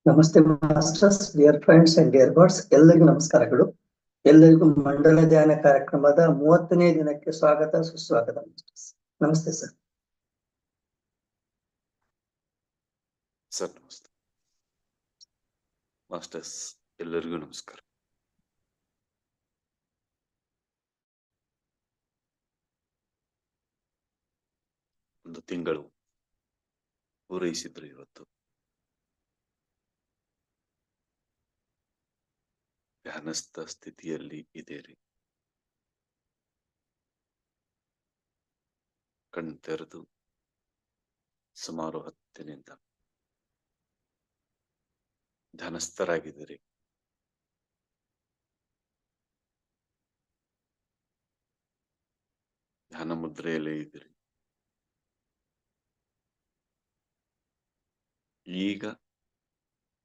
ನಮಸ್ತೆ masters, dear friends and dear birds, ಎಲ್ಲರಿಗೂ ನಮಸ್ಕಾರಗಳು. ಎಲ್ಲರಿಗೂ ಮಂಡಲ ಧ್ಯಾನ ಕಾರ್ಯಕ್ರಮದ 30ನೇ ದಿನಕ್ಕೆ ಸ್ವಾಗತ ಸುಸ್ವಾಗತ ಮಾಸ್ಟರ್ಸ್. ನಮಸ್ತೆ ಸರ್. ಸರ್ ನಮಸ್ತೆ ಮಾಸ್ಟರ್ಸ್, ಎಲ್ಲರಿಗೂ ನಮಸ್ಕಾರ. ಒಂದು ತಿಂಗಳು ಪೂರೈಸಿದ್ರು. ಇವತ್ತು ಧ್ಯಾನಸ್ಥ ಸ್ಥಿತಿಯಲ್ಲಿ ಇದ್ದೀರಿ. ಕಣ್ ತೆರೆದು ಸುಮಾರು 10 ನಿಮಿಷ ಧ್ಯಾನಸ್ಥರಾಗಿದ್ದೀರಿ. ಧ್ಯಾನ ಮುದ್ರೆಯಲ್ಲೇ ಇದ್ದೀರಿ. ಈಗ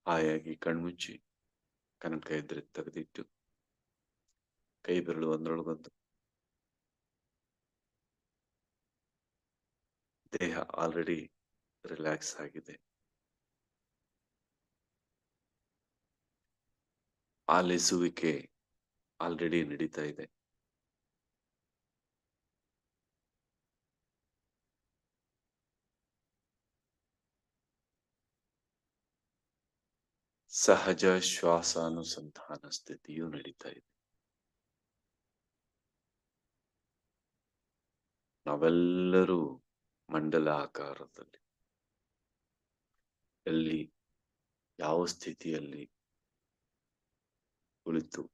ಹಾಯಾಗಿ ಕಣ್ಮುಚ್ಚಿ ಕನಕ ಇದ್ರೆ ತೆಗೆದಿಟ್ಟು ಕೈ ಬೆರಳು ಒಂದರೊಳಗೊಂದು. ದೇಹ ಆಲ್ರೆಡಿ ರಿಲ್ಯಾಕ್ಸ್ ಆಗಿದೆ. ಆಲಿಸುವಿಕೆ ಆಲ್ರೆಡಿ ನಡೀತಾ ಇದೆ. ಸಹಜ ಶ್ವಾಸಾನುಸಂಧಾನ ಸ್ಥಿತಿಯೂ ನಡೀತಾ ಇದೆ. ನಾವೆಲ್ಲರೂ ಮಂಡಲ ಆಕಾರದಲ್ಲಿ ಎಲ್ಲಿ ಯಾವ ಸ್ಥಿತಿಯಲ್ಲಿ ಕುಳಿತು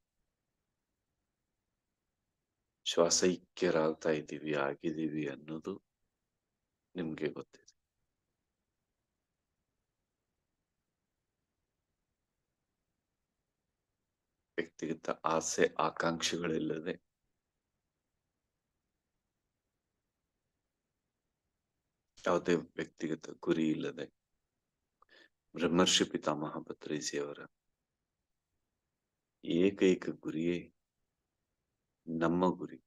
ಶ್ವಾಸೈಕ್ಯರಾಗ್ತಾ ಇದ್ದೀವಿ, ಆಗಿದ್ದೀವಿ ಅನ್ನೋದು ನಿಮ್ಗೆ ಗೊತ್ತಿದೆ. ವ್ಯಕ್ತಿಗತ ಆಸೆ ಆಕಾಂಕ್ಷೆಗಳಿಲ್ಲದೆ ಯಾವುದೇ ವ್ಯಕ್ತಿಗತ ಗುರಿ ಇಲ್ಲದೆ ಬ್ರಹ್ಮರ್ಷಿ ಪಿತಾಮಹ ಪತ್ರಿಸಿಯವರ ಏಕೈಕ ಗುರಿಯೇ ನಮ್ಮ ಗುರಿ.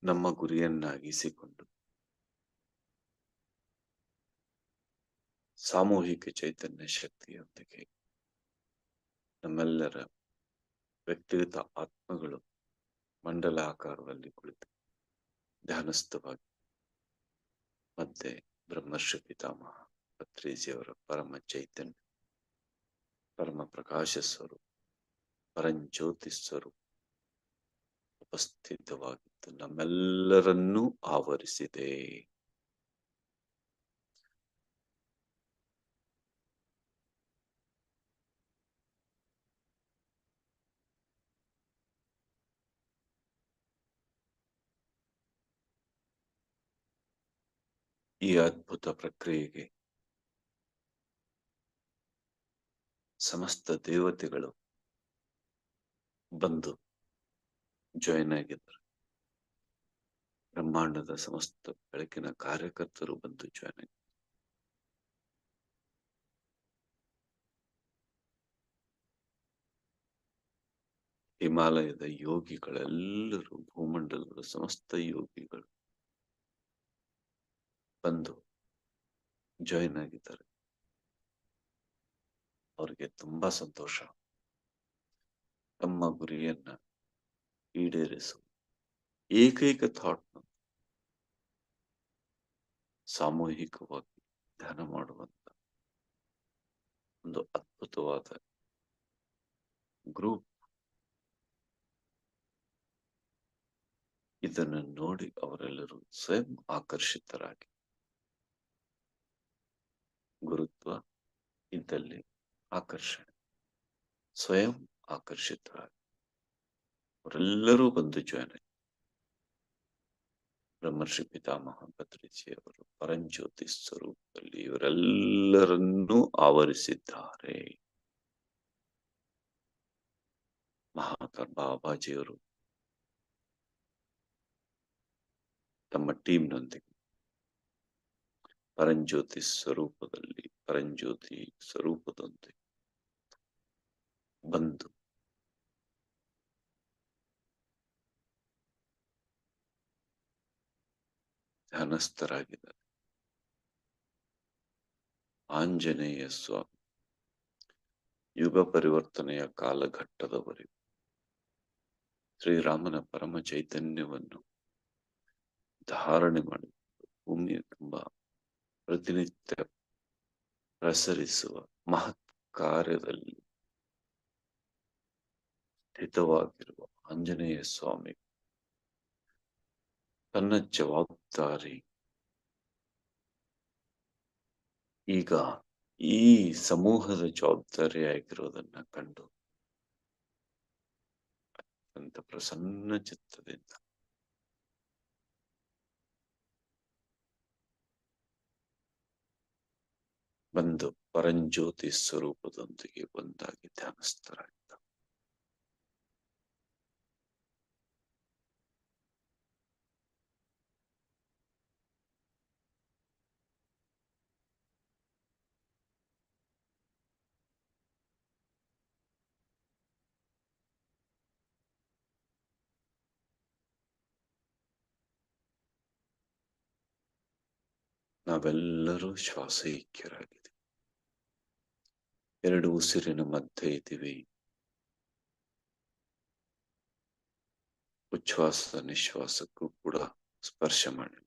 ನಮ್ಮ ಗುರಿಯನ್ನಾಗಿಸಿಕೊಂಡು ಸಾಮೂಹಿಕ ಚೈತನ್ಯ ಶಕ್ತಿಯೊಂದಿಗೆ ನಮ್ಮೆಲ್ಲರ ವ್ಯಕ್ತಿಗತ ಆತ್ಮಗಳು ಮಂಡಲ ಆಕಾರದಲ್ಲಿ ಕುಳಿತು ಧ್ಯಾನಸ್ಥವಾಗಿ ಮತ್ತೆ ಬ್ರಹ್ಮರ್ಷಿ ಪಿತಾಮಹ ಪತ್ರಿಸಿಯವರ ಪರಮ ಚೈತನ್ಯ, ಪರಮ ಪ್ರಕಾಶ ಸ್ವರೂಪ, ಪರಂಜ್ಯೋತಿ ಸ್ವರೂಪ ಉಪಸ್ಥಿತವಾಗಿದ್ದು ನಮ್ಮೆಲ್ಲರನ್ನೂ ಆವರಿಸಿದೆ. ಈ ಅದ್ಭುತ ಪ್ರಕ್ರಿಯೆಗೆ ಸಮಸ್ತ ದೇವತೆಗಳು ಬಂದು ಜಾಯಿನ್ ಆಗಿದ್ದಾರೆ. ಬ್ರಹ್ಮಾಂಡದ ಸಮಸ್ತ ಬೆಳಕಿನ ಕಾರ್ಯಕರ್ತರು ಬಂದು ಜಾಯಿನ್ ಆಗಿದ್ದಾರೆ. ಹಿಮಾಲಯದ ಯೋಗಿಗಳೆಲ್ಲರೂ, ಭೂಮಂಡಲದ ಸಮಸ್ತ ಯೋಗಿಗಳು ಬಂದು ಜಾಯಿನ್ ಆಗಿದ್ದಾರೆ. ಅವರಿಗೆ ತುಂಬಾ ಸಂತೋಷ. ತಮ್ಮ ಗುರಿಯನ್ನ ಈಡೇರಿಸುವ ಏಕೈಕ ಥಾಟ್ ಸಾಮೂಹಿಕವಾಗಿ ಧ್ಯಾನ ಮಾಡುವಂತ ಒಂದು ಅದ್ಭುತವಾದ ಗ್ರೂಪ್. ಇದನ್ನು ನೋಡಿ ಅವರೆಲ್ಲರೂ ಸ್ವಯಂ ಆಕರ್ಷಿತರಾಗಿ, ಗುರುತ್ವ ಇದ್ದಲ್ಲಿ ಆಕರ್ಷಣೆ, ಸ್ವಯಂ ಆಕರ್ಷಿತರಾಗಿ ಅವರೆಲ್ಲರೂ ಬಂದು ಜಾಯಿನ್ ಆಗಿ ಬ್ರಹ್ಮರ್ಷಿ ಪಿತಾಮಹ ಪತ್ರಿಸಿಯವರು ಪರಂಜ್ಯೋತಿ ಸ್ವರೂಪದಲ್ಲಿ ಇವರೆಲ್ಲರನ್ನೂ ಆವರಿಸಿದ್ದಾರೆ. ಮಹಾತ್ಮ ಬಾಬಾಜಿಯವರು ತಮ್ಮ ಟೀಮ್ನೊಂದಿಗೆ ಪರಂಜ್ಯೋತಿ ಸ್ವರೂಪದಲ್ಲಿ, ಪರಂಜ್ಯೋತಿ ಸ್ವರೂಪದೊಂದಿಗೆ ಬಂದು ಧ್ಯಾನಸ್ಥರಾಗಿದ್ದಾರೆ. ಆಂಜನೇಯ ಸ್ವಾಮಿ ಯುಗ ಪರಿವರ್ತನೆಯ ಕಾಲಘಟ್ಟದವರೆಗೂ ಶ್ರೀರಾಮನ ಪರಮ ಚೈತನ್ಯವನ್ನು ಧಾರಣೆ ಮಾಡಿ ಭೂಮಿಯ ತುಂಬ ಪ್ರತಿನಿತ್ಯ ಪ್ರಸರಿಸುವ ಮಹತ್ ಕಾರ್ಯದಲ್ಲಿ ಸ್ಥಿತವಾಗಿರುವ ಆಂಜನೇಯ ಸ್ವಾಮಿ ತನ್ನ ಜವಾಬ್ದಾರಿ ಈಗ ಈ ಸಮೂಹದ ಜವಾಬ್ದಾರಿಯಾಗಿರೋದನ್ನ ಕಂಡು ಅತ್ಯಂತ ಪ್ರಸನ್ನ ಚಿತ್ತದಿಂದ ಬಂದು ಪರಂಜ್ಯೋತಿ ಸ್ವರೂಪದೊಂದಿಗೆ ಒಂದಾಗಿ ಧ್ಯಾನಸ್ಥರಾಗಿದ್ದ. ನಾವೆಲ್ಲರೂ ಶ್ವಾಸ ಐಕ್ಯರಾಗಿದ್ದೀವಿ. ಎರಡು ಉಸಿರಿನ ಮಧ್ಯೆ ಇದ್ದೀವಿ. ಉಚ್ಛ್ವಾಸ ನಿಶ್ವಾಸಕ್ಕೂ ಕೂಡ ಸ್ಪರ್ಶ ಮಾಡಿಲ್ಲ.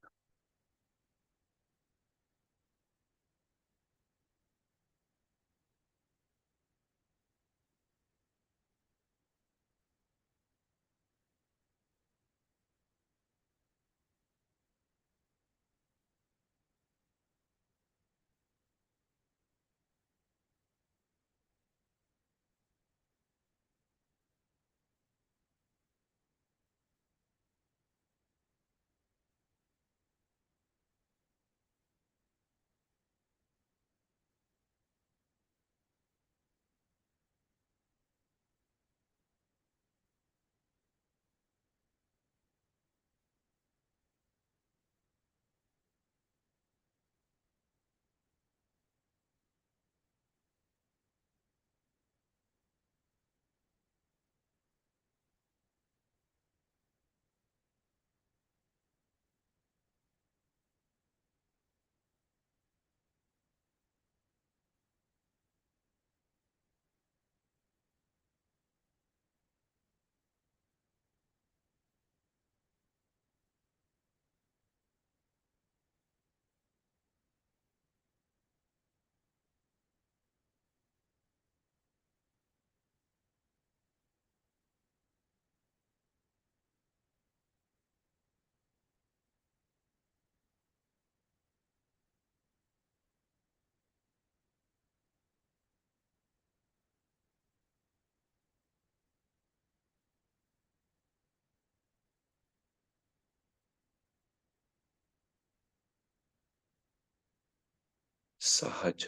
ಸಹಜ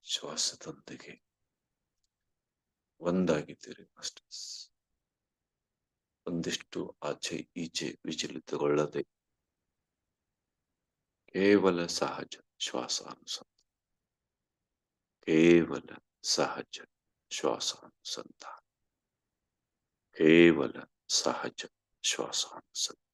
ಶ್ವಾಸದೊಂದಿಗೆ ಒಂದಾಗಿದ್ದೀರಿ ಮಾಸ್ಟರ್ಸ್. ಒಂದಿಷ್ಟು ಆಚೆ ಈಚೆ ವಿಚಲಿತಗೊಳ್ಳದೆ ಕೇವಲ ಸಹಜ ಶ್ವಾಸಾನುಸಂಧಾನ, ಕೇವಲ ಸಹಜ ಶ್ವಾಸಾನುಸಂಧಾನ, ಕೇವಲ ಸಹಜ ಶ್ವಾಸಾನುಸಂಧಾನ.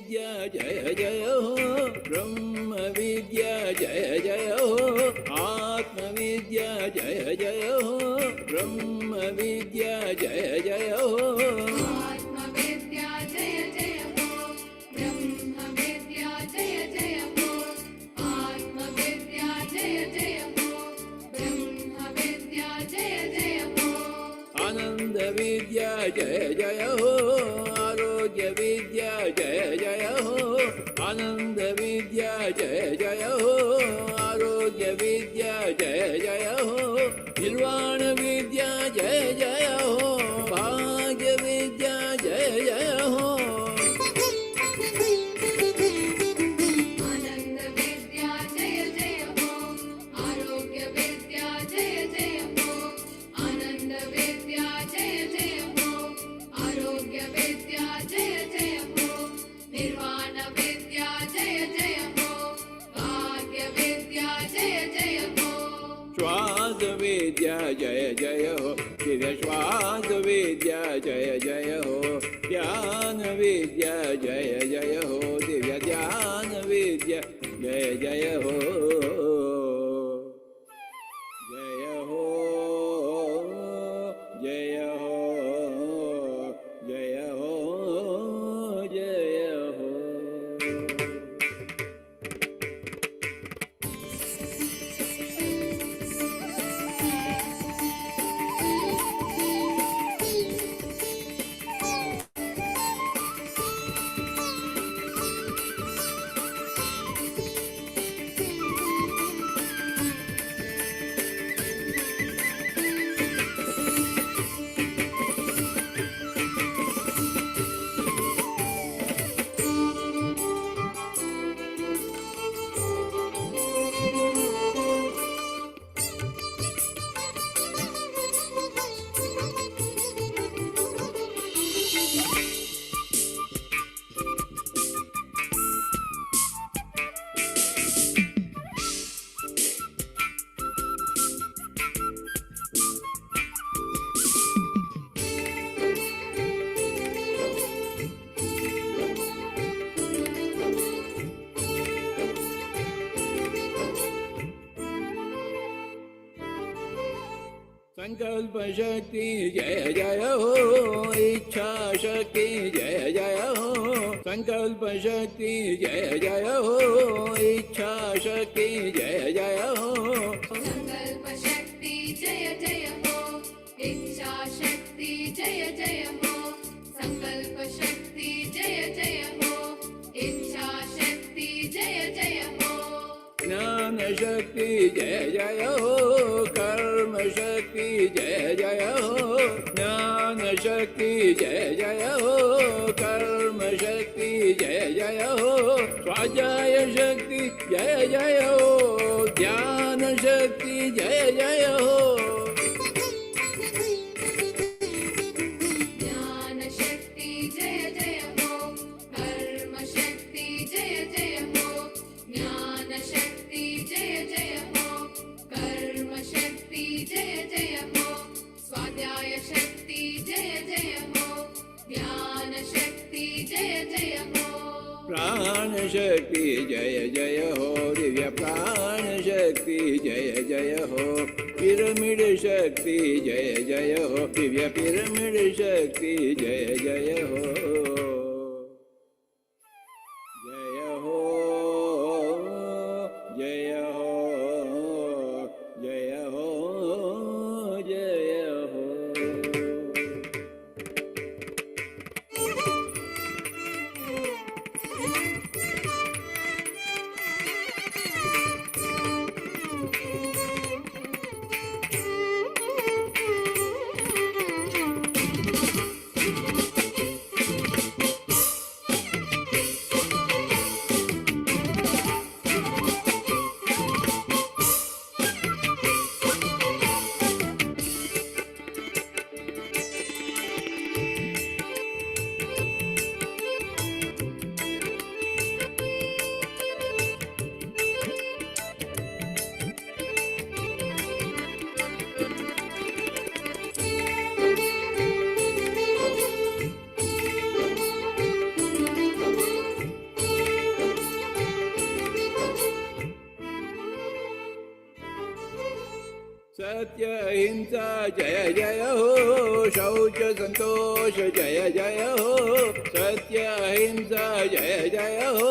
विद्या जय जय हो ब्रह्म विद्या जय जय हो आत्मविद्या जय जय हो ब्रह्म विद्या जय जय हो आत्मविद्या जय जय हो ब्रह्मविद्या जय जय हो आत्मविद्या जय जय हो ब्रह्मविद्या जय जय हो आनंद विद्या जय जय हो आरोग्य विद्या जय जय हो आनंद विद्या जय जय हो आरोग्य विद्या जय जय हो निर्वाण विद्या जय जय हो भाग्य विद्या जय जय हो आनंद विद्या जय जय हो आरोग्य विद्या जय जय हो आनंद विद्या जय जय हो आरोग्य विद्या जय जय हो निर्वाण विद्या जय जय हो भाग्य विद्या जय जय हो श्वास विद्या जय जय हो दिव्य श्वास विद्या जय जय हो ध्यान विद्या जय जय हो दिव्य ध्यान विद्या जय जय हो जय हो जय हो जय हो जय हो संकल्प शक्ति जय जय हो इच्छा शक्ति जय जय हो संकल्प शक्ति जय जय हो इच्छा शक्ति जय जय हो संकल्प शक्ति जय जय हो इच्छा शक्ति जय जय हो संकल्प शक्ति जय जय हो इच्छा शक्ति जय जय हो ज्ञान शक्ति जय जय हो कर्म शक्ति जय जय हो ज्ञान शक्ति जय जय हो कर्म शक्ति जय जय हो स्वाध्याय शक्ति जय जय हो ध्यान शक्ति जय जय हो ज्ञान शक्ति जय जय हो कर्म शक्ति जय जय हो ज्ञान शक्ति जय जय हो कर्म शक्ति जय जय हो स्वाध्याय शक्ति जय जय हो ध्यान शक्ति जय जय हो प्राण शक्ति जय जय हो दिव्य प्राण शक्ति जय जय हो पिरामिड शक्ति जय जय हो दिव्य पिरामिड शक्ति जय जय हो जय हो जय हो जय हो जय हो अहिंसा जय जय हो शौच संतोष जय जय हो सत्य अहिंसा जय जय हो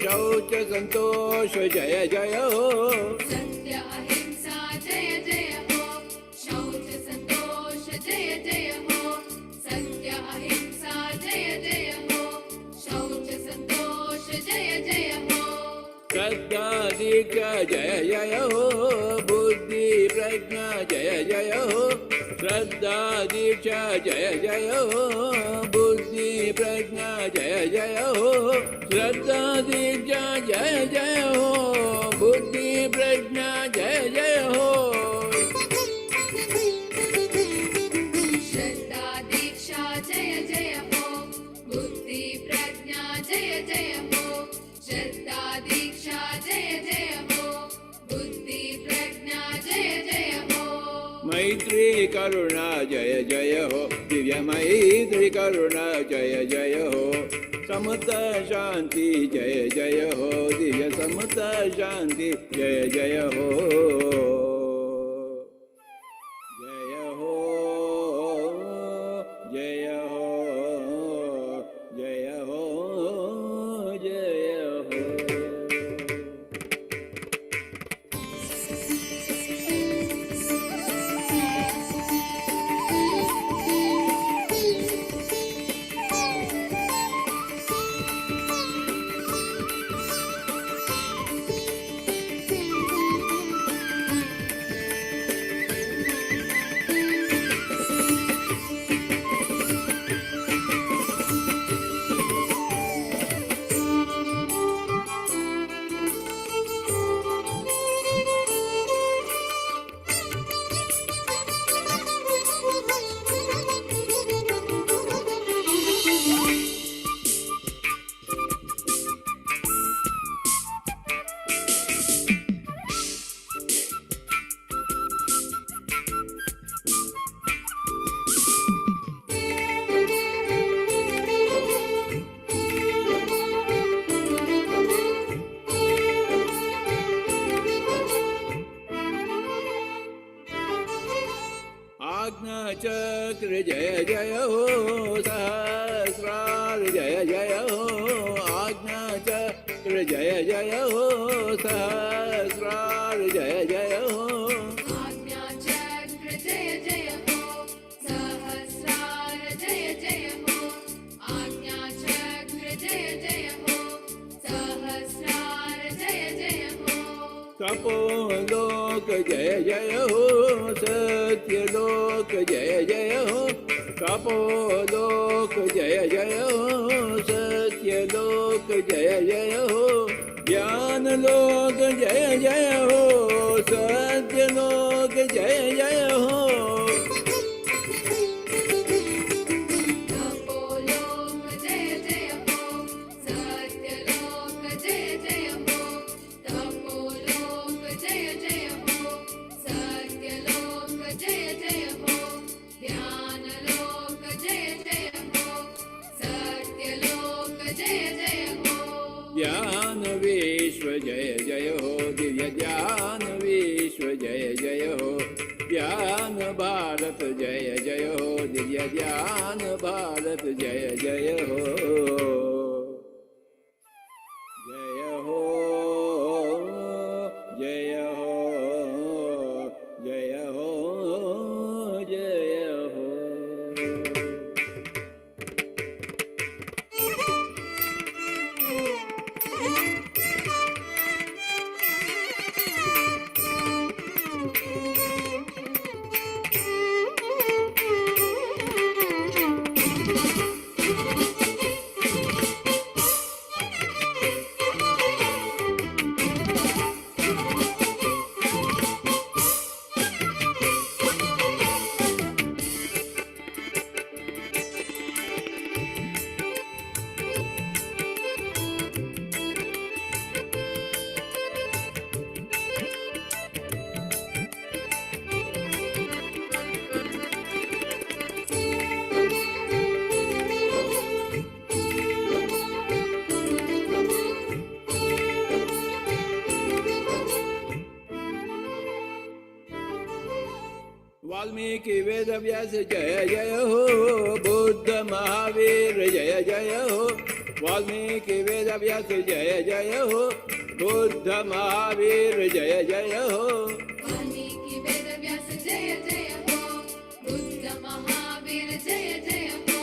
शौच संतोष जय जय हो सत्य अहिंसा जय जय हो शौच संतोष जय जय हो सत्य अहिंसा जय जय हो शौच संतोष जय जय हो श्रद्धा दीक्षा जय जय हो बुद्धि प्रज्ञा जय जय हो श्रद्धा दीक्षा जय जय हो बुद्धि प्रज्ञा जय जय हो श्रद्धा दीक्षा जय जय हो बुद्धि प्रज्ञा जय जय हो श्रद्धा दीक्षा जय जय हो बुद्धि प्रज्ञा जय जय हो श्रद्धा दीक्षा जय जय हो बुद्धि प्रज्ञा जय जय हो मैत्री करुणा जय जय हो दिव्य मैत्री करुणा जय जय हो समता शांति जय जय हो दिव्य समता शांति जय जय हो जय हो जय हो जय हो जय हो आज्ञा चक्र जय जय हो सहस्रार जय जय हो आज्ञा चक्र जय जय हो सहस्रार जय जय हो आज्ञा चक्र जय जय हो सहस्रार जय जय हो आज्ञा चक्र जय जय हो सहस्रार जय जय हो तपोलोक जय जय हो सत्यलोक जय जय हो तपोलोक जय जय हो सत्यलोक जय जय हो ज्ञानलोक जय जय हो सत्यलोक जय जय हो तपोलोक जय जय हो सत्यलोक जय जय हो तपोलोक जय जय हो सत्यलोक जय जय हो ज्ञानलोक जय जय हो सत्यलोक जय जय हो ज्ञान विश्व जय जय हो दिव्य ज्ञान विश्व जय जय हो ज्ञान भारत जय जय हो दिव्य ज्ञान भारत जय जय हो जय हो जय हो जय हो जय हो वाल्मीकि वेद व्यास जय जय हो, बुद्ध महावीर जय जय हो। वाल्मीकि वेद व्यास जय जय हो, बुद्ध महावीर जय जय हो। वाल्मीकि वेद व्यास जय जय हो, बुद्ध महावीर जय जय हो।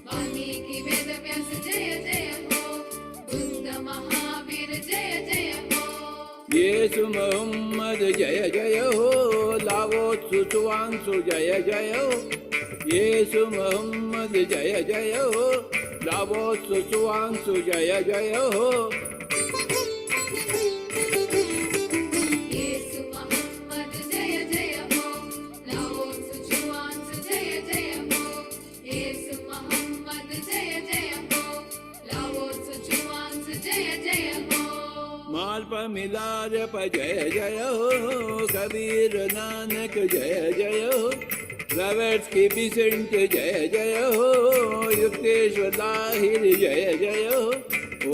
वाल्मीकि वेद व्यास जय जय हो, बुद्ध महावीर जय जय हो। येसु मोहम्मद जय जय हो, लावो सुवांसु जय जय हो। येसु मोहम्मद जय जय हो, लावो सुवांसु जय जय हो। येसु मोहम्मद जय जय हो, लाओ सुवांसु जय जय हो। येसु मोहम्मद जय जय हो, लाओ सुवांसु जय जय हो। मालप मिलार प जय जय हो, कबीर नानक जय जय हो। रॉबर्ट्स की बिसेंट जय जय हो, युक्तेश्वर लाहिर जय जय हो।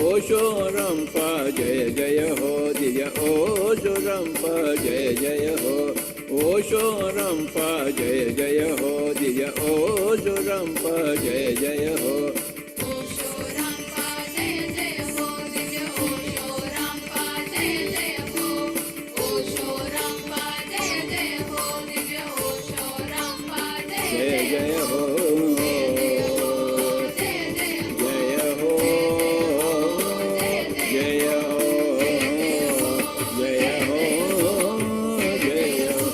ओशो रंपा जय जय हो, दिय ओशो रंपा जय जय हो। ओशो रंपा जय जय हो, दिय ओशो रंपा जय जय हो। ओशो रामपा जय जय हो, दिव्य ओशो रामपा जय जय हो। ओशो रामपा जय जय हो, दिव्य ओशो रामपा जय जय जय जय हो। हो, जय जय हो, जय जय हो, जय हो, जय हो, जय हो, जय हो।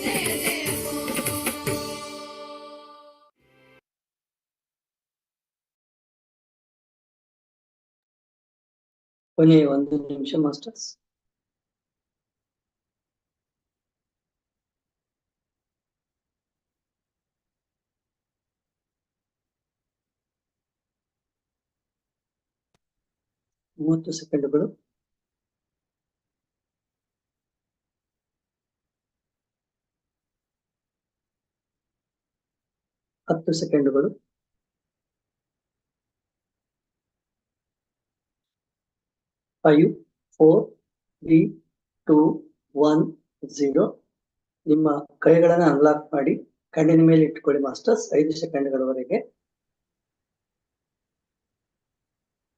जय जय हो। ಕೊನೆಯ 1 ನಿಮಿಷ ಮಾಸ್ಟರ್ಸ್. ಮೂವತ್ತು ಸೆಕೆಂಡುಗಳು. ಹತ್ತು ಸೆಕೆಂಡುಗಳು. 5, 4, 3, 2, 1, 0. ನಿಮ್ಮ ಕೈಗಳನ್ನು ಅನ್ಲಾಕ್ ಮಾಡಿ ಕಣ್ಣಿನ ಮೇಲೆ ಇಟ್ಕೊಳ್ಳಿ ಮಾಸ್ಟರ್ಸ್ 5 ಸೆಕೆಂಡ್ಗಳವರೆಗೆ.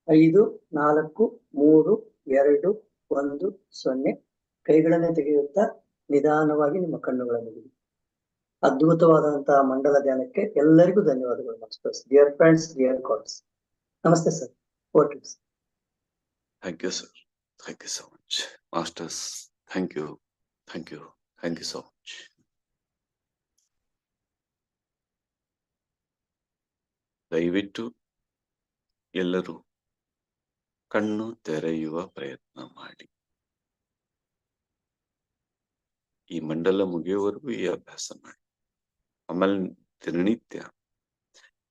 5, 4, 3, 2, 1, 0. ಕೈಗಳನ್ನು ತೆಗೆಯುತ್ತಾ ನಿಧಾನವಾಗಿ ನಿಮ್ಮ ಕಣ್ಣುಗಳನ್ನು ಬಿಡಿ. ಅದ್ಭುತವಾದಂತಹ ಮಂಡಲ ಧ್ಯಾನಕ್ಕೆ ಎಲ್ಲರಿಗೂ ಧನ್ಯವಾದಗಳು masters. Dear friends, dear calls, ನಮಸ್ತೆ sir. Okay sir. Thank you, sir. Thank you so much. Masters, thank you. Thank you. Thank you so much. ದಯವಿಟ್ಟು ಎಲ್ಲರೂ ಕಣ್ಣು ತೆರೆಯುವ ಪ್ರಯತ್ನ ಮಾಡಿ. ಈ ಮಂಡಲ ಮುಗಿಯುವವರೆಗೂ ಈ ಅಭ್ಯಾಸ ಮಾಡಿ. ಆಮೇಲೆ ದಿನನಿತ್ಯ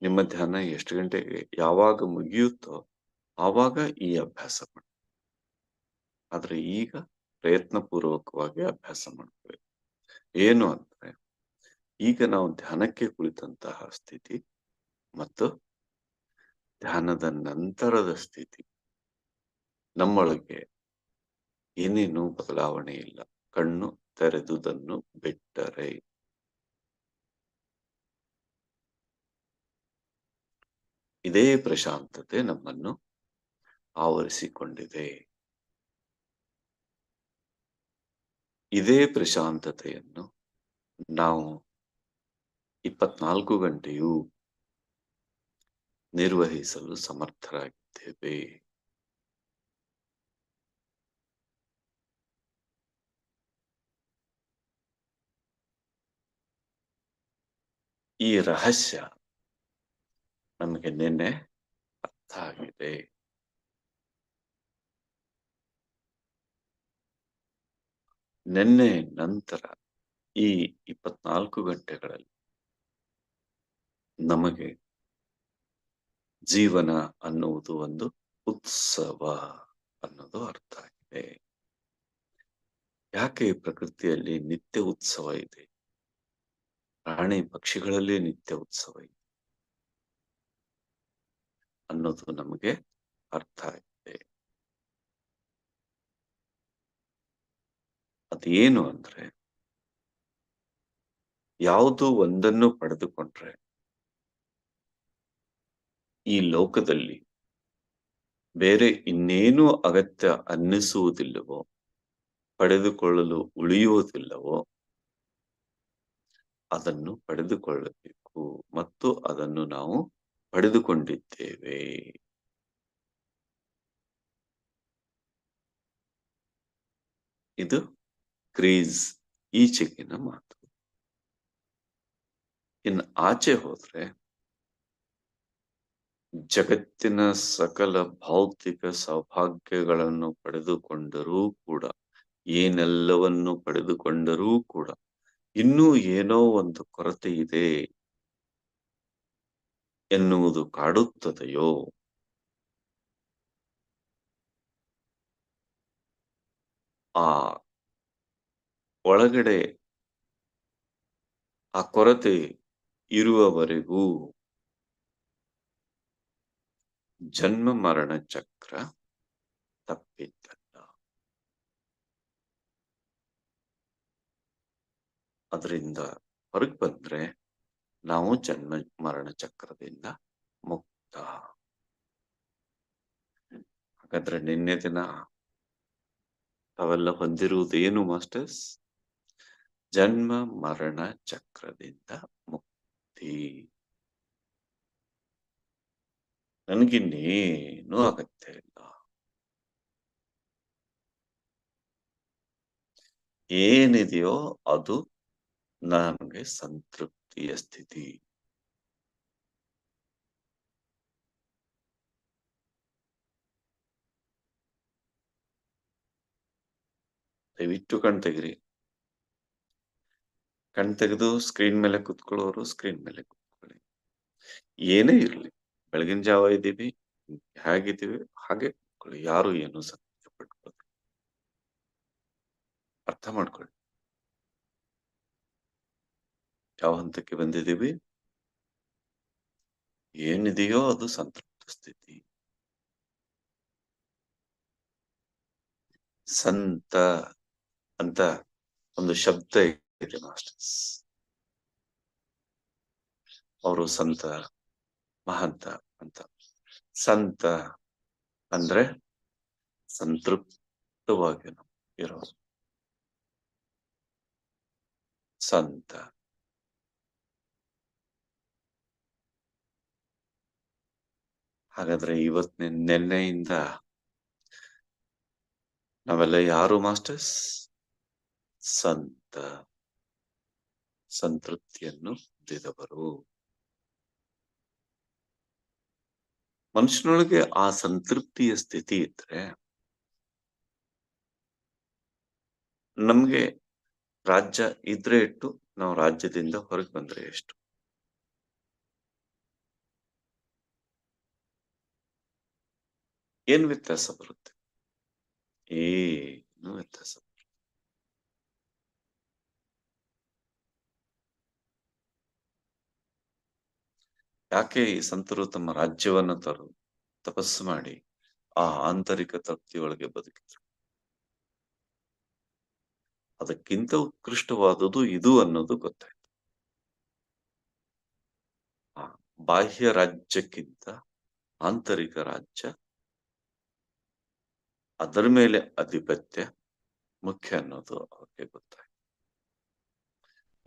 ನಿಮ್ಮ ಧ್ಯಾನ ಎಷ್ಟು ಗಂಟೆಗೆ ಯಾವಾಗ ಮುಗಿಯುತ್ತೋ ಆವಾಗ ಈ ಅಭ್ಯಾಸ ಮಾಡಿ. ಆದ್ರೆ ಈಗ ಪ್ರಯತ್ನ ಪೂರ್ವಕವಾಗಿ ಅಭ್ಯಾಸ ಮಾಡ್ಕೋಬೇಕು. ಏನು ಅಂದ್ರೆ ಈಗ ನಾವು ಧ್ಯಾನಕ್ಕೆ ಕುಳಿತಂತಹ ಸ್ಥಿತಿ ಮತ್ತು ಧ್ಯಾನದ ನಂತರದ ಸ್ಥಿತಿ ನಮ್ಮೊಳಗೆ ಏನೇನು ಬದಲಾವಣೆ ಇಲ್ಲ, ಕಣ್ಣು ತೆರೆದುದನ್ನು ಬಿಟ್ಟರೆ. ಇದೇ ಪ್ರಶಾಂತತೆ ನಮ್ಮನ್ನು ಆವರಿಸಿಕೊಂಡಿದೆ. ಇದೇ ಪ್ರಶಾಂತತೆಯನ್ನು ನಾವು 24 ಗಂಟೆಯೂ ನಿರ್ವಹಿಸಲು ಸಮರ್ಥರಾಗಿದ್ದೇವೆ. ಈ ರಹಸ್ಯ ನಮಗೆ ನಿನ್ನೆ ಅರ್ಥ ಆಗಿದೆ. ನಿನ್ನೆ ನಂತರ ಈ 24 ಗಂಟೆಗಳಲ್ಲಿ ನಮಗೆ ಜೀವನ ಅನ್ನುವುದು ಒಂದು ಉತ್ಸವ ಅನ್ನೋದು ಅರ್ಥ ಆಗಿದೆ. ಯಾಕೆ ಪ್ರಕೃತಿಯಲ್ಲಿ ನಿತ್ಯ ಉತ್ಸವ ಇದೆ, ಪ್ರಾಣಿ ಪಕ್ಷಿಗಳಲ್ಲಿ ನಿತ್ಯ ಉತ್ಸವ ಇದೆ ಅನ್ನೋದು ನಮಗೆ ಅರ್ಥ ಆಗಿದೆ. ಅದೇನು ಅಂದ್ರೆ ಯಾವುದು ಒಂದನ್ನು ಪಡೆದುಕೊಂಡ್ರೆ ಈ ಲೋಕದಲ್ಲಿ ಬೇರೆ ಇನ್ನೇನು ಅಗತ್ಯ ಅನ್ನಿಸುವುದಿಲ್ಲವೋ, ಪಡೆದುಕೊಳ್ಳಲು ಉಳಿಯುವುದಿಲ್ಲವೋ ಅದನ್ನು ಪಡೆದುಕೊಳ್ಳಬೇಕು ಮತ್ತು ಅದನ್ನು ನಾವು ಪಡೆದುಕೊಂಡಿದ್ದೇವೆ. ಇದು ಕ್ರೇಜ್ ಈಚೆಗಿನ ಮಾತು. ಇನ್ನು ಆಚೆ ಹೋದ್ರೆ ಜಗತ್ತಿನ ಸಕಲ ಭೌತಿಕ ಸೌಭಾಗ್ಯಗಳನ್ನು ಪಡೆದುಕೊಂಡರೂ ಕೂಡ, ಏನೆಲ್ಲವನ್ನು ಪಡೆದುಕೊಂಡರೂ ಕೂಡ ಇನ್ನೂ ಏನೋ ಒಂದು ಕೊರತೆ ಇದೆ ಎನ್ನುವುದು ಕಾಡುತ್ತದೆಯೋ, ಆ ಒಳಗಡೆ ಆ ಕೊರತೆ ಇರುವವರೆಗೂ ಜನ್ಮ ಮರಣ ಚಕ್ರ ತಪ್ಪಿದ್ದಲ್ಲ. ಅದರಿಂದ ಹೊರಗೆ ಬಂದ್ರೆ ನಾವು ಜನ್ಮ ಮರಣ ಚಕ್ರದಿಂದ ಮುಕ್ತ. ಹಾಗಾದ್ರೆ ನಿನ್ನೆ ದಿನ ತಾವೆಲ್ಲ ಹೊಂದಿರುವುದೇನು ಮಾಸ್ಟರ್ಸ್? ಜನ್ಮ ಮರಣ ಚಕ್ರದಿಂದ ಮುಕ್ತಿ. ನನಗಿನ್ನೇನು ಅಗತ್ಯ ಇಲ್ಲ. ಏನಿದೆಯೋ ಅದು ನನಗೆ ಸಂತೃಪ್ತಿಯ ಸ್ಥಿತಿ. ದಯವಿಟ್ಟು ಕಣ್ ತೆಗಿರಿ. ಕಣ್ ತೆಗೆದು ಸ್ಕ್ರೀನ್ ಮೇಲೆ ಕುತ್ಕೊಳ್ಳೋರು ಸ್ಕ್ರೀನ್ ಮೇಲೆ ಕುತ್ಕೊಳ್ಳಿ. ಏನೇ ಇರ್ಲಿ, ಬೆಳಗಿನ ಜಾವ ಇದ್ದೀವಿ, ಹೇಗಿದ್ದೀವಿ ಹಾಗೆ ಕುತ್ಕೊಳ್ಳಿ. ಯಾರು ಏನು ಸಂತೋಷ ಪಟ್ಕೊಳ್ಳಿ. ಅರ್ಥ ಮಾಡ್ಕೊಳ್ಳಿ ಯಾವ ಹಂತಕ್ಕೆ ಬಂದಿದ್ದೀವಿ. ಏನಿದೆಯೋ ಅದು ಸಂತೃಪ್ತ ಸ್ಥಿತಿ. ಸಂತ ಅಂತ ಒಂದು ಶಬ್ದ ಇದೆ ಮಾಸ್ಟರ್ಸ್. ಅವರು ಸಂತ ಮಹಂತ ಅಂತ. ಸಂತ ಅಂದ್ರೆ ಸಂತೃಪ್ತವಾಗಿ ಇರೋದು ಸಂತ. ಹಾಗಾದ್ರೆ ನಿನ್ನೆಯಿಂದ ನಾವೆಲ್ಲ ಯಾರು ಮಾಸ್ಟರ್ಸ್? ಸಂತ, ಸಂತೃಪ್ತಿಯನ್ನು ಹೊಂದಿದವರು. ಮನುಷ್ಯನೊಳಗೆ ಆ ಸಂತೃಪ್ತಿಯ ಸ್ಥಿತಿ ಇದ್ರೆ ನಮ್ಗೆ ರಾಜ್ಯ ಇದ್ರೆ ಎಷ್ಟು, ನಾವು ರಾಜ್ಯದಿಂದ ಹೊರಗೆ ಬಂದ್ರೆ ಎಷ್ಟು. ಏನ್ ವ್ಯತ್ಯಾಸ ಬರುತ್ತೆ? ಏನು ವ್ಯತ್ಯಾಸ ಬರುತ್ತೆ. ಯಾಕೆ ಈ ಸಂತರು ತಮ್ಮ ರಾಜ್ಯವನ್ನ ತಪಸ್ಸು ಮಾಡಿ ಆ ಆಂತರಿಕ ತೃಪ್ತಿಯೊಳಗೆ ಬದುಕಿದ್ರು? ಅದಕ್ಕಿಂತ ಉತ್ಕೃಷ್ಟವಾದುದು ಇದು ಅನ್ನೋದು ಗೊತ್ತಾಯ್ತು. ಬಾಹ್ಯ ರಾಜ್ಯಕ್ಕಿಂತ ಆಂತರಿಕ ರಾಜ್ಯ, ಅದರ ಮೇಲೆ ಆಧಿಪತ್ಯ ಮುಖ್ಯ ಅನ್ನೋದು ಅವ್ರಿಗೆ ಗೊತ್ತಾಯ್ತು.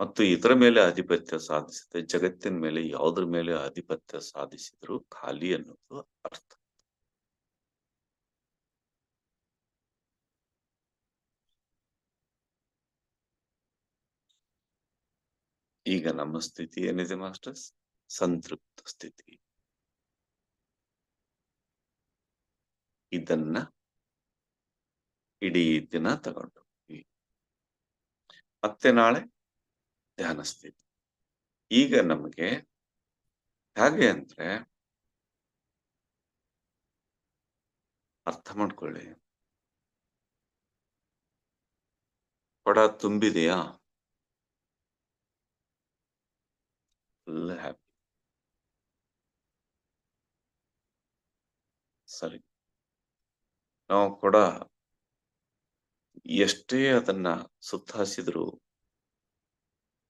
ಮತ್ತು ಇದರ ಮೇಲೆ ಆಧಿಪತ್ಯ ಸಾಧಿಸಿದೆ, ಜಗತ್ತಿನ ಮೇಲೆ ಯಾವುದ್ರ ಮೇಲೆ ಆಧಿಪತ್ಯ ಸಾಧಿಸಿದ್ರು ಖಾಲಿ ಅನ್ನೋದು ಅರ್ಥ. ಈಗ ನಮ್ಮ ಸ್ಥಿತಿ ಏನಿದೆ ಮಾಸ್ಟರ್ಸ್? ಸಂತೃಪ್ತ ಸ್ಥಿತಿ. ಇದನ್ನ ಇಡೀ ದಿನ ತಗೊಂಡು ಮತ್ತೆ ನಾಳೆ ಧ್ಯಾನ ಸ್ಥಿತಿ. ಈಗ ನಮಗೆ ಹೇಗೆ ಅಂದ್ರೆ ಅರ್ಥ ಮಾಡ್ಕೊಳ್ಳಿ. ಕೊಡ ತುಂಬಿದೆಯಾ? Full happy. ಸರಿ, ನಾವು ಕೊಡ ಎಷ್ಟೇ ಅದನ್ನ ಸುತ್ತ ಹಾಸಿದ್ರು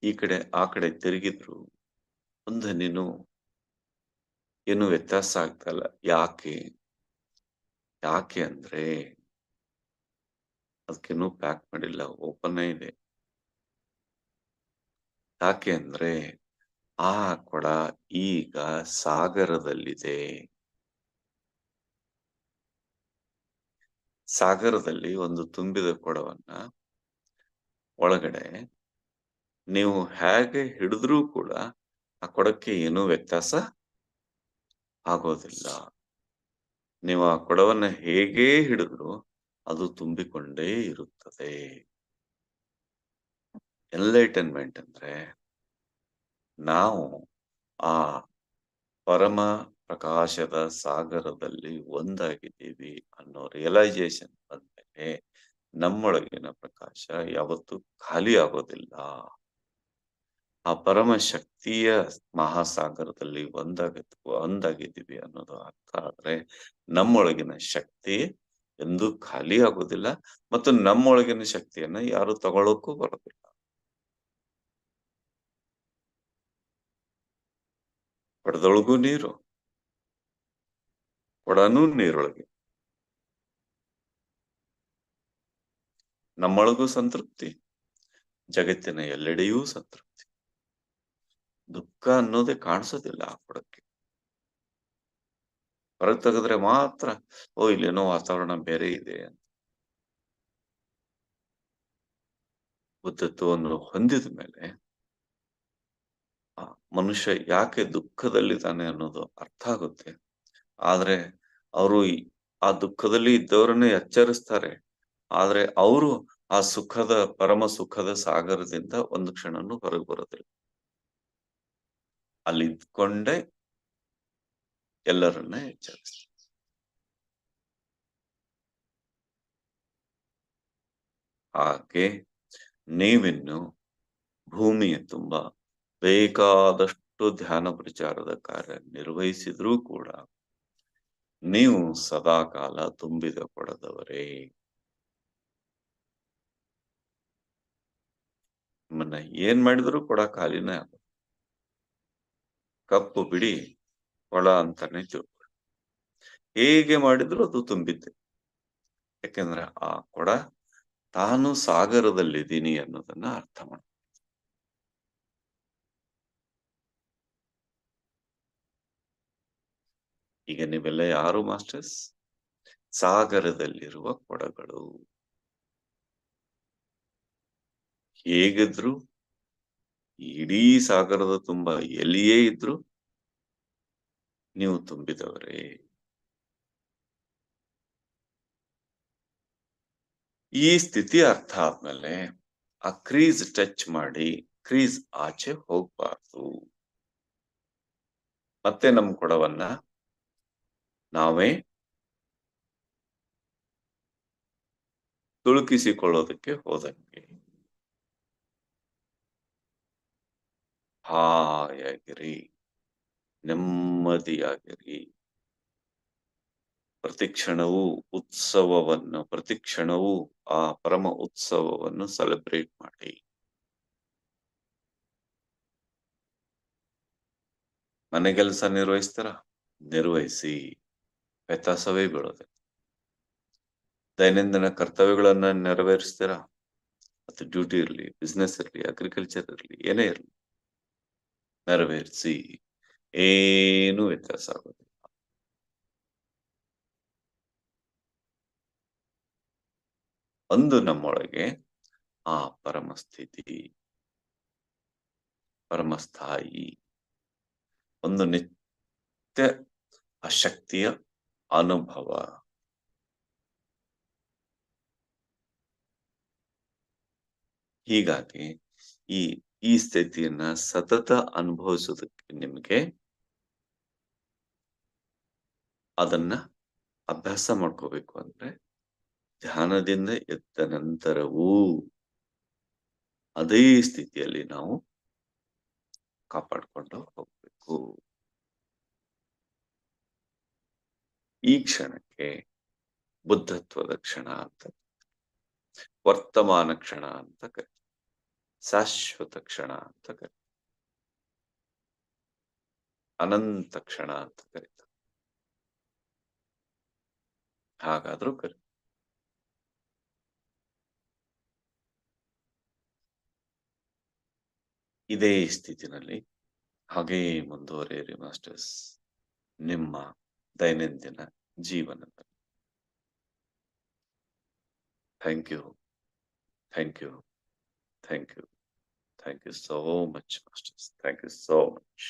ಈ ಕಡೆ ಆ ಕಡೆ ತಿರುಗಿದ್ರು ಒಂದು ನೀನು ಏನು ವ್ಯತ್ಯಾಸ ಆಗ್ತಲ್ಲ. ಯಾಕೆ ಯಾಕೆ ಅಂದ್ರೆ ಅದಕ್ಕಿನ್ನೂ ಪ್ಯಾಕ್ ಮಾಡಿಲ್ಲ, ಓಪನ್ ಇದೆ. ಯಾಕೆ ಅಂದ್ರೆ ಆ ಕೊಡ ಈಗ ಸಾಗರದಲ್ಲಿದೆ. ಸಾಗರದಲ್ಲಿ ಒಂದು ತುಂಬಿದ ಕೊಡವನ್ನ ಒಳಗಡೆ ನೀವು ಹೇಗೆ ಹಿಡಿದ್ರೂ ಕೂಡ ಆ ಕೊಡಕ್ಕೆ ಏನೂ ವ್ಯತ್ಯಾಸ ಆಗೋದಿಲ್ಲ. ನೀವು ಆ ಕೊಡವನ್ನ ಹೇಗೇ ಹಿಡಿದ್ರು ಅದು ತುಂಬಿಕೊಂಡೇ ಇರುತ್ತದೆ. ಎನ್ಲೈಟನ್ಮೆಂಟ್ ಅಂದ್ರೆ ನಾವು ಆ ಪರಮ ಪ್ರಕಾಶದ ಸಾಗರದಲ್ಲಿ ಒಂದಾಗಿದ್ದೀವಿ ಅನ್ನೋ ರಿಯಲೈಸೇಷನ್ ಬಂದ್ಮೇಲೆ ನಮ್ಮೊಳಗಿನ ಪ್ರಕಾಶ ಯಾವತ್ತೂ ಖಾಲಿ ಆಗೋದಿಲ್ಲ. ಆ ಪರಮ ಶಕ್ತಿಯ ಮಹಾಸಾಗರದಲ್ಲಿ ಒಂದಾಗಿದ್ದೀವಿ ಅನ್ನೋದು ಅರ್ಥ ಆದ್ರೆ ನಮ್ಮೊಳಗಿನ ಶಕ್ತಿ ಎಂದೂ ಖಾಲಿ ಆಗೋದಿಲ್ಲ ಮತ್ತು ನಮ್ಮೊಳಗಿನ ಶಕ್ತಿಯನ್ನ ಯಾರು ತಗೊಳ್ಳೋಕ್ಕೂ ಬರೋದಿಲ್ಲ. ಕೊಡದೊಳಗೂ ನೀರು, ಕೊಡನೂ ನೀರೊಳಗೆ. ನಮ್ಮೊಳಗೂ ಸಂತೃಪ್ತಿ, ಜಗತ್ತಿನ ಎಲ್ಲೆಡೆಯೂ ಸಂತೃಪ್ತಿ. ದುಃಖ ಅನ್ನೋದೇ ಕಾಣಿಸೋದಿಲ್ಲ ಆ ಕೊಡಕ್ಕೆ. ಹೊರಗೆ ತೆಗೆದ್ರೆ ಮಾತ್ರ ಇಲ್ಲೇನೋ ವಾತಾವರಣ ಬೇರೆ ಇದೆ ಅಂತ. ಬುದ್ಧತ್ವವನ್ನು ಹೊಂದಿದ ಮೇಲೆ ಆ ಮನುಷ್ಯ ಯಾಕೆ ದುಃಖದಲ್ಲಿದ್ದಾನೆ ಅನ್ನೋದು ಅರ್ಥ ಆಗುತ್ತೆ. ಆದ್ರೆ ಅವರು ಆ ದುಃಖದಲ್ಲಿ ಇದ್ದವರನ್ನೇ ಎಚ್ಚರಿಸ್ತಾರೆ. ಆದ್ರೆ ಅವರು ಆ ಪರಮ ಸುಖದ ಸಾಗರದಿಂದ ಒಂದು ಕ್ಷಣನೂ ಹೊರಗೆ ಬರೋದಿಲ್ಲ. ಅಲ್ಲಿ ಇದ್ಕೊಂಡೇ ಎಲ್ಲರನ್ನ ಎಚ್ಚರಿಸ್ತಾರೆ. ಹಾಗೆ ನೀವಿನ್ನು ಭೂಮಿಯ ತುಂಬ ಬೇಕಾದಷ್ಟು ಧ್ಯಾನ ಪ್ರಚಾರದ ಕಾರ್ಯ ನಿರ್ವಹಿಸಿದ್ರೂ ಕೂಡ ನೀವು ಸದಾಕಾಲ ತುಂಬಿದ ಕೊಡದವರೇ. ನಿಮ್ಮನ್ನ ಏನ್ ಮಾಡಿದ್ರು ಕೊಡ ಖಾಲಿನೇ ಆಗ. ಕಪ್ಪು ಬಿಡಿ ಕೊಳ ಅಂತಾನೆ ತಿಳ್ಕೊಳ್ಳಿ. ಹೇಗೆ ಮಾಡಿದ್ರು ಅದು ತುಂಬಿದ್ದೆ. ಯಾಕೆಂದ್ರೆ ಆ ಕೊಡ ತಾನು ಸಾಗರದಲ್ಲಿದ್ದೀನಿ ಅನ್ನೋದನ್ನ ಅರ್ಥ ಮಾಡ. ಈಗ ನೀವೆಲ್ಲ ಯಾರು ಮಾಸ್ಟರ್ಸ್? ಸಾಗರದಲ್ಲಿರುವ ಕೊಡಗಳು. ಹೇಗಿದ್ರು ಇಡೀ ಸಾಗರದ ತುಂಬ ಎಲ್ಲಿಯೇ ಇದ್ರು ನೀವು ತುಂಬಿದವರೇ. ಈ ಸ್ಥಿತಿ ಅರ್ಥ ಆದ್ಮೇಲೆ ಆ ಕ್ರೀಸ್ ಟಚ್ ಮಾಡಿ ಕ್ರೀಸ್ ಆಚೆ ಹೋಗ್ಬಾರ್ದು. ಮತ್ತೆ ನಮ್ ಕೊಡವನ್ನ ನಾವೇ ತುಳುಕಿಸಿಕೊಳ್ಳೋದಕ್ಕೆ ಹೋದಂಗೆ ಹಾಯಾಗಿರಿ, ನೆಮ್ಮದಿಯಾಗಿರಿ. ಪ್ರತಿಕ್ಷಣವೂ ಪ್ರತಿಕ್ಷಣವೂ ಆ ಪರಮ ಉತ್ಸವವನ್ನು ಸೆಲೆಬ್ರೇಟ್ ಮಾಡಿ. ಮನೆ ಕೆಲಸ ನಿರ್ವಹಿಸ್ತಾರ, ನಿರ್ವಹಿಸಿ, ವ್ಯತ್ಯಾಸವೇ ಬೀಳೋದೆ. ದೈನಂದಿನ ಕರ್ತವ್ಯಗಳನ್ನ ನೆರವೇರಿಸ್ತೀರಾ, ಅದು ಡ್ಯೂಟಿ ಇರಲಿ, ಬಿಸ್ನೆಸ್ ಇರಲಿ, ಅಗ್ರಿಕಲ್ಚರ್ ಇರಲಿ, ಏನೇ ಇರಲಿ, ನೆರವೇರಿಸಿ, ಏನು ವ್ಯತ್ಯಾಸ ಆಗೋದಿಲ್ಲ. ಒಂದು ನಮ್ಮೊಳಗೆ ಆ ಪರಮಸ್ಥಿತಿ, ಪರಮಸ್ಥಾಯಿ, ಒಂದು ನಿತ್ಯ ಆ ಶಕ್ತಿಯ ಅನುಭವ. ಹೀಗಾಗಿ ಈ ಸ್ಥಿತಿಯನ್ನ ಸತತ ಅನುಭವಿಸೋದಕ್ಕೆ ನಿಮ್ಗೆ ಅದನ್ನ ಅಭ್ಯಾಸ ಮಾಡ್ಕೋಬೇಕು. ಅಂದ್ರೆ ಧ್ಯಾನದಿಂದ ಎದ್ದ ನಂತರವೂ ಅದೇ ಸ್ಥಿತಿಯಲ್ಲಿ ನಾವು ಕಾಪಾಡ್ಕೊಂಡು ಹೋಗ್ಬೇಕು. ಈ ಕ್ಷಣಕ್ಕೆ ಬುದ್ಧತ್ವದ ಕ್ಷಣ ಅಂತ, ವರ್ತಮಾನ ಕ್ಷಣ ಅಂತ ಕರೀತಾರೆ. ಶಾಶ್ವತ ಕ್ಷಣ ಅಂತ ಕರೀತಾರೆ, ಅನಂತ ಕ್ಷಣ ಅಂತ ಕರೀತಾರೆ. ಹಾಗಾದ್ರೂ ಕರಿ. ಇದೇ ಸ್ಥಿತಿನಲ್ಲಿ ಹಾಗೆಯೇ ಮುಂದುವರಿಯಿರಿ ಮಾಸ್ಟರ್ಸ್, ನಿಮ್ಮ ದೈನಂದಿನ ಜೀವನದಲ್ಲಿ. Thank you, thank you, thank you, thank you so much masters, thank you so much.